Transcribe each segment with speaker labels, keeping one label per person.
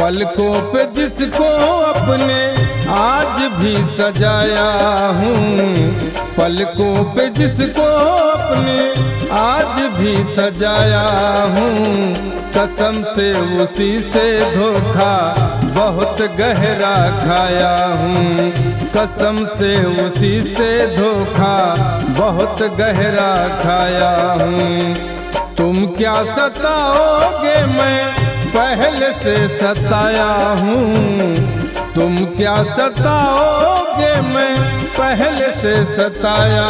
Speaker 1: पलकों पे जिसको अपने आज भी सजाया हूँ, पलकों पे जिसको अपने आज भी सजाया हूँ। कसम से उसी से धोखा बहुत गहरा खाया हूँ, कसम से उसी से धोखा बहुत गहरा खाया हूँ। तुम क्या सताओगे मैं पहले से सताया हूँ, तुम क्या सताओगे मैं पहले से सताया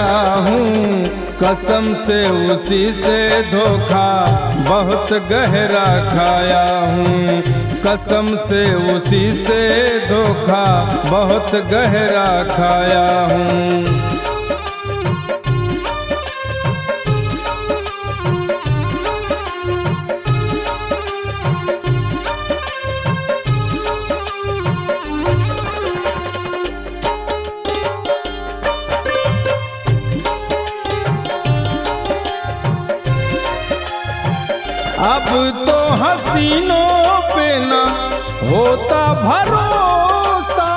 Speaker 1: हूँ। कसम से उसी से धोखा बहुत गहरा खाया हूँ, कसम से उसी से धोखा बहुत गहरा खाया हूँ। अब तो हसीनों पे न होता भरोसा,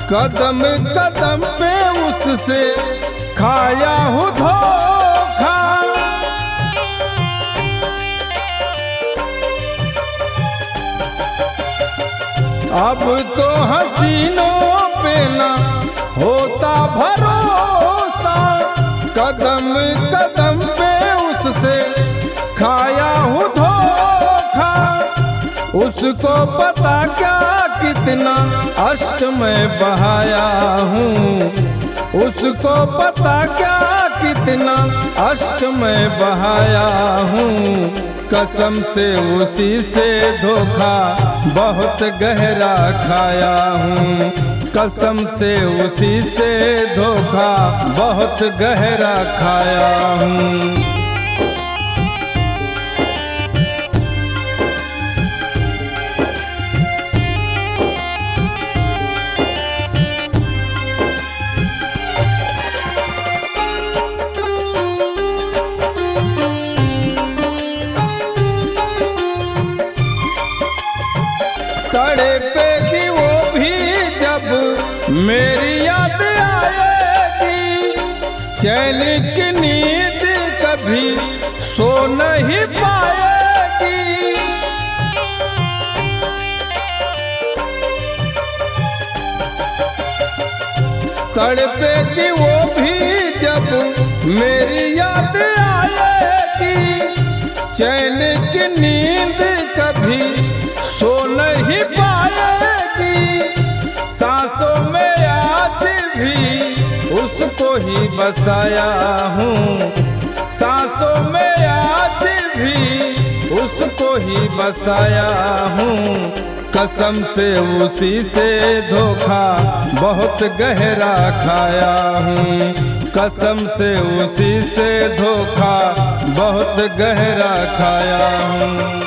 Speaker 1: कदम कदम पे उससे खाया हूँ धोखा। अब तो हसीनों पे न होता भरोसा, कदम कदम पे उससे खाया हूँ धोखा। उसको पता क्या कितना अश्क मैं बहाया हूँ, उसको पता क्या कितना अश्क मैं बहाया हूँ। कसम से उसी से धोखा बहुत गहरा खाया हूँ, कसम से उसी से धोखा बहुत गहरा खाया हूँ। तड़पेगी वो भी जब मेरी याद आएगी, चैन की नींद कभी सो नहीं पाएगी। तड़पेगी वो भी जब मेरी याद आएगी, चैन की नींद कभी सो नहीं पाएगी। सांसों में आज भी उसको ही बसाया हूँ, सांसों में आज भी उसको ही बसाया हूँ। कसम से उसी से धोखा बहुत गहरा खाया हूँ, कसम से उसी से धोखा बहुत गहरा खाया हूँ।